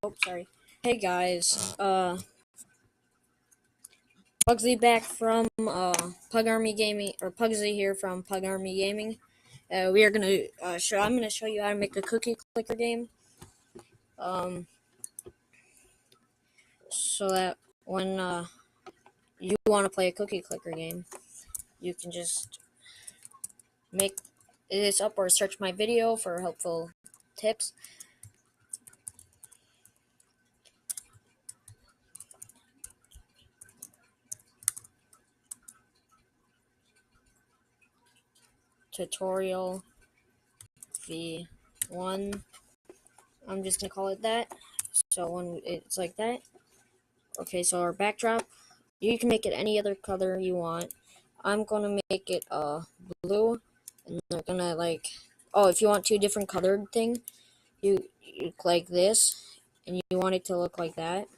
Oh, sorry. Hey guys, Pugsy back from Pug Army Gaming, or Pugsy here from Pug Army Gaming. We are gonna I'm gonna show you how to make a cookie clicker game. So that when you want to play a cookie clicker game, you can just make this up or search my video for helpful tips. Tutorial V1. I'm just gonna call it that. So when it's like that, okay. So our backdrop, you can make it any other color you want. I'm gonna make it blue, and they're gonna if you want two different colored thing, you click this, and you want it to look like that.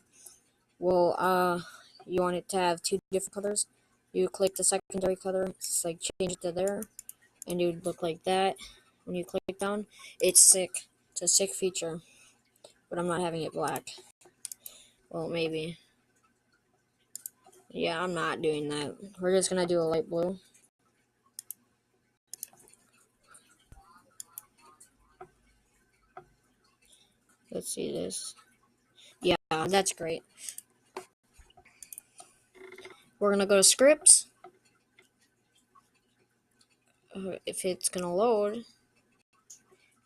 Well, you want it to have two different colors. You click the secondary color, it's like change it to there, and it would look like that. When you click down, it's sick. It's a sick feature, but I'm not having it black. Well, maybe. Yeah, I'm not doing that. We're just gonna do a light blue. Let's see this. Yeah, that's great. We're gonna go to scripts. If it's gonna load.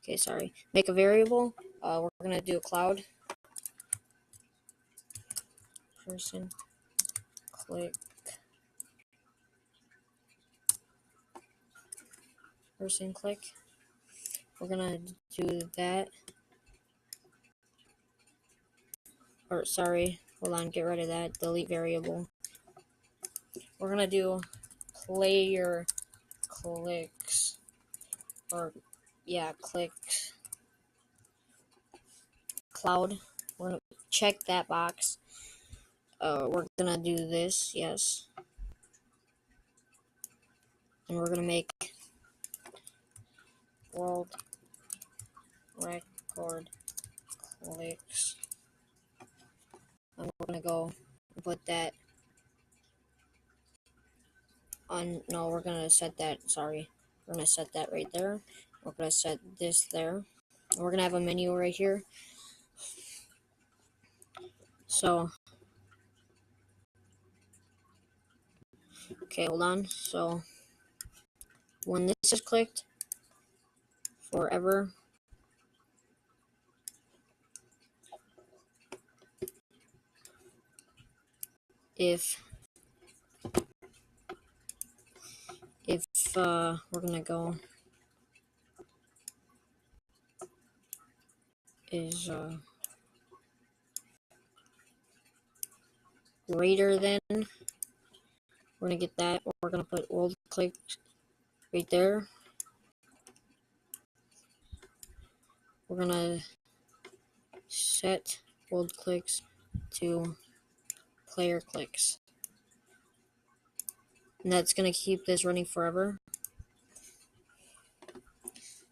Okay, sorry. Make a variable. We're gonna do a cloud. Person click. Person click. We're gonna do that. Or sorry, hold on. Get rid of that. Delete variable. We're gonna do player clicks. Or yeah, clicks. Cloud. We're gonna check that box. We're gonna do this, yes. And we're gonna make world record clicks. And we're gonna go and put that on. No, we're gonna set that. Sorry, we're gonna set that right there. We're gonna set this there. And we're gonna have a menu right here. So, okay, hold on. So, when this is clicked, forever. If we're gonna go is greater than, we're gonna get that. We're gonna put world click right there. We're gonna set world clicks to player clicks, and that's gonna keep this running forever.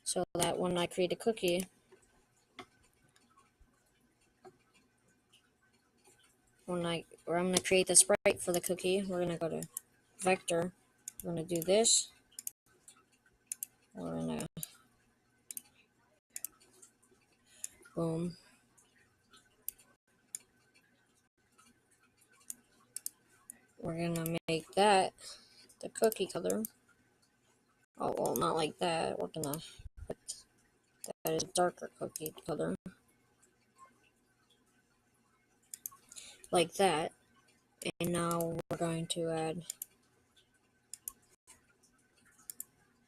So that when I create a cookie, I'm gonna create the sprite for the cookie, we're gonna go to vector. We're gonna do this. We're gonna boom. We're gonna make that the cookie color. Oh well, not like that. We're gonna put that as a darker cookie color, like that. And now we're going to add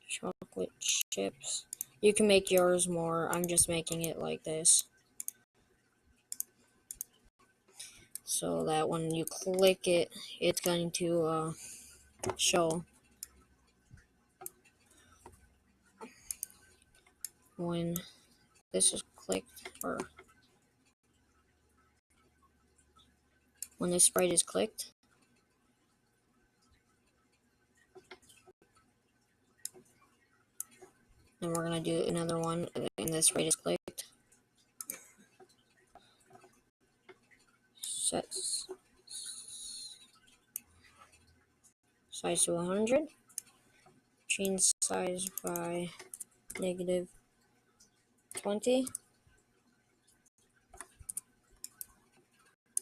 chocolate chips. You can make yours more. I'm just making it like this, so that when you click it, it's going to show. When this is clicked, or when this sprite is clicked, then we're gonna do another one, and this sprite is clicked. set size to 100, change size by -20,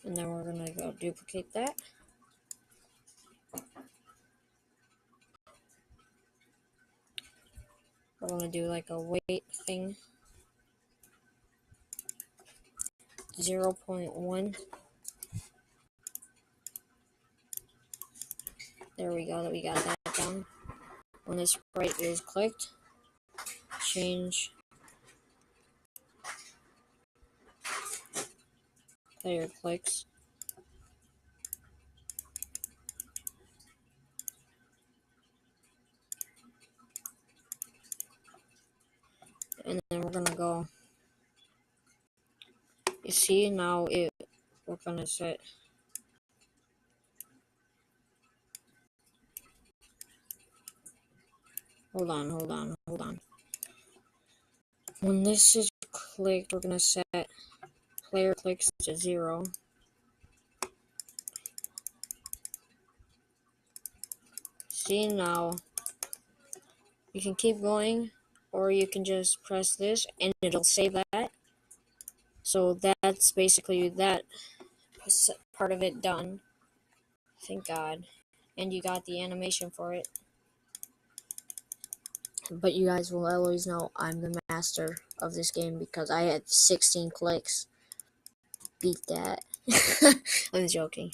and then we're gonna go duplicate that. We're gonna do like a weight thing, 0.1. There we go, we got that down. When this sprite is clicked, change player clicks. And then we're gonna go, you see now we're gonna set hold on. When this is clicked, we're gonna set player clicks to 0. See now, you can keep going, or you can just press this and it'll save that. So that's basically that part of it done. Thank God. And you got the animation for it. But you guys will always know I'm the master of this game because I had 16 clicks. Beat that. I'm joking.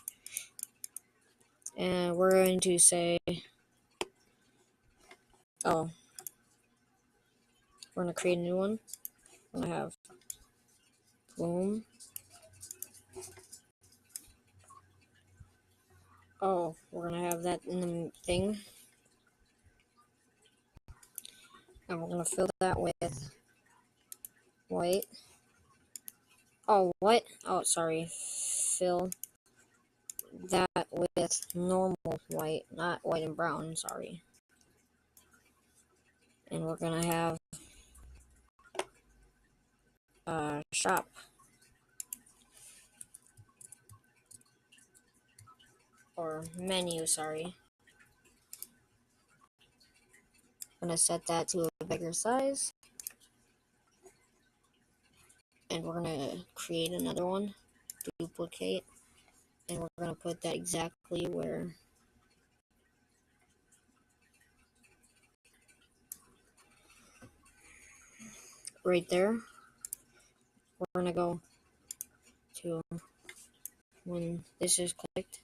And we're going to say, we're going to create a new one. We're going to have boom. We're going to have that in the thing. And we're going to fill that with white. Oh, what? Oh, sorry. Fill that with normal white, not white and brown, sorry. And we're going to have shop. Or menu, sorry. I'm going to set that to a bigger size. And we're going to create another one, duplicate, and we're going to put that exactly where right there. We're going to go to when this is clicked.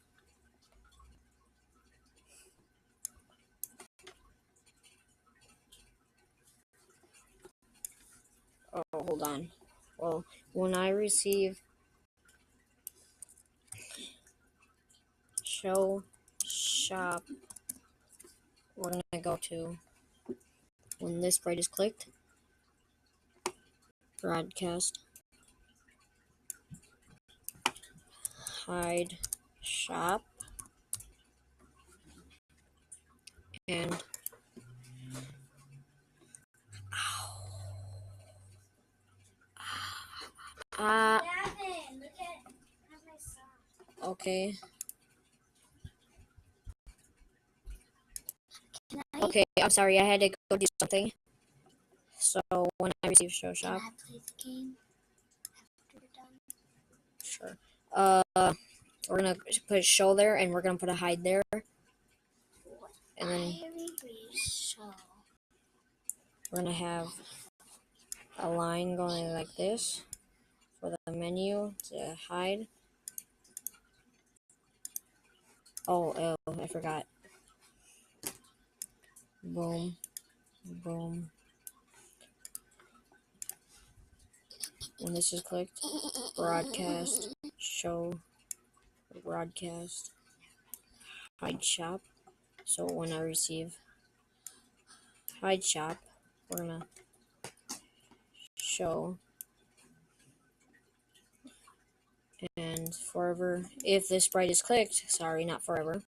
Oh, hold on. Well, when I receive show shop, we're going to go to when this sprite is clicked, broadcast, hide shop, and okay. Okay, I'm sorry, I had to go do something. So when I receive show shop, Can I play the game after we're done? Sure. We're gonna put show there, and we're gonna put a hide there, and then we're gonna have a line going like this for the menu to hide. Oh, I forgot. Boom, boom. When this is clicked, broadcast, show, broadcast, hide shop. So when I receive hide shop, we're gonna show, and forever, if this sprite is clicked, sorry, not forever,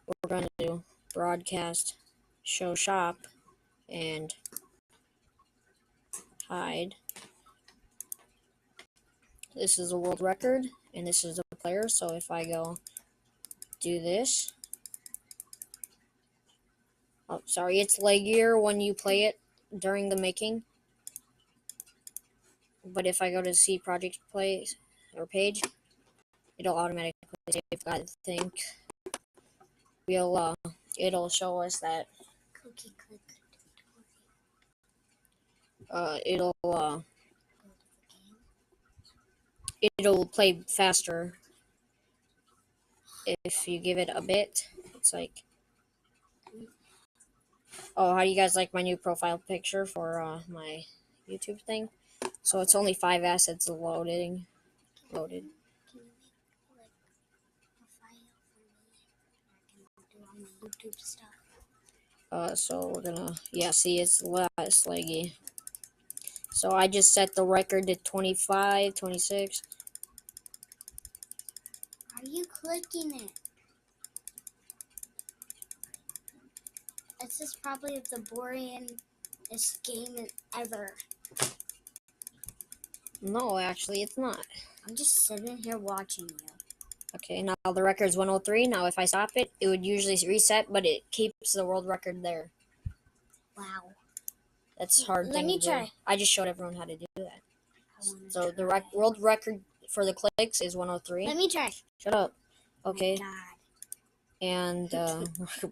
we're going to do broadcast, show shop, and hide. This is a world record, and this is a player. So if I go do this, oh, sorry, it's laggier when you play it during the making. But if I go to see project place or page, it'll automatically save. I think it'll show us that Cookie click. it'll play faster if you give it a bit. It's like, oh, how do you guys like my new profile picture for my YouTube thing? So it's only 5 assets loaded. Can you make like a file for me? I can do all my YouTube stuff. So we're gonna, yeah, see, it's less laggy. So I just set the record to 25, 26. Are you clicking it? This is probably the boringest game ever. No, actually, it's not. I'm just sitting here watching you. Okay, now the record's 103. Now if I stop it, it would usually reset, but it keeps the world record there. Wow. That's hard. Let me try. I just showed everyone how to do that. So the try. world record for the clicks is 103. Let me try. Shut up. Okay. Oh my God. And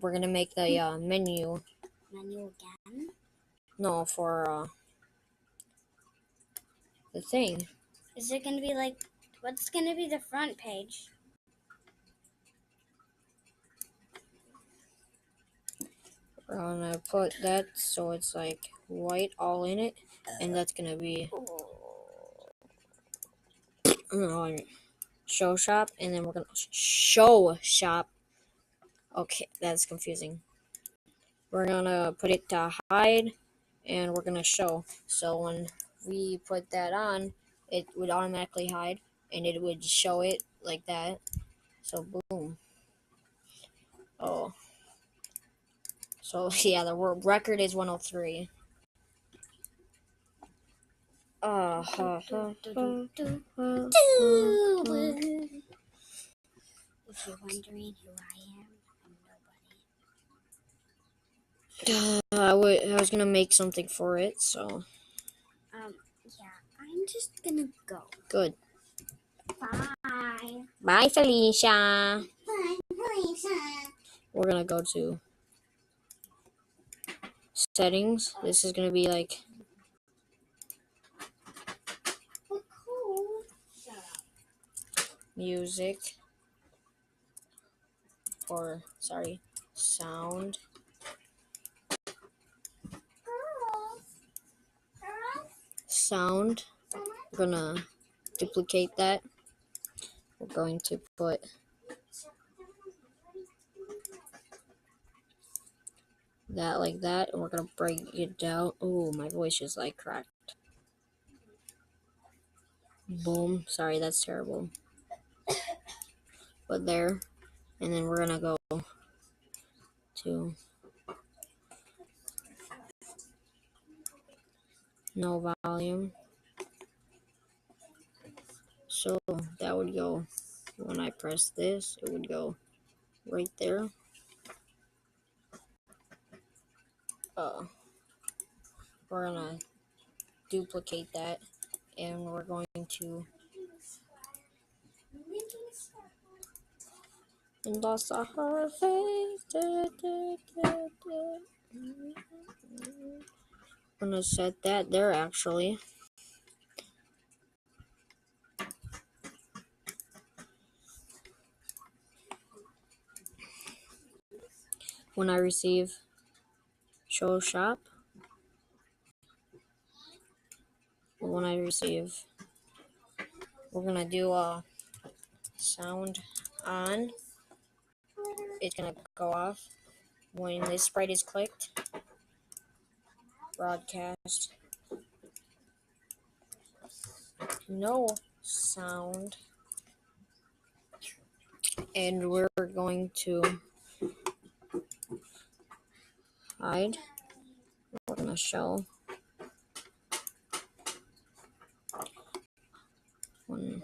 we're gonna make the menu. Menu again? No, for the thing. Is it gonna be like? What's gonna be the front page? We're gonna put that so it's like white all in it, and that's gonna be show shop, and then we're gonna show shop. Okay, that's confusing. We're gonna put it to hide, and we're gonna show. So when we put that on, it would automatically hide, and it would show it like that. So boom. Oh. So yeah, the world record is 103. If you're wondering who I am, I'm nobody. I was gonna make something for it, so Yeah, I'm just gonna go. good. Bye. Bye, Felicia. Bye, Lisa. We're gonna go to settings. This is gonna be like Cool. music, or sorry, sound. Sound. We're gonna duplicate that. We're going to put that like that, and we're gonna break it down. Oh, my voice is like cracked. Boom. Sorry, that's terrible. But there, and then we're gonna go to no volume. So that would go, when I press this, it would go right there. We're gonna duplicate that, and we're going to and lost her face. I'm gonna set that there actually. When I receive show shop, or when I receive, we're gonna do a sound on. It's gonna go off when this sprite is clicked. Broadcast. No sound. And we're going to hide. We're gonna show. When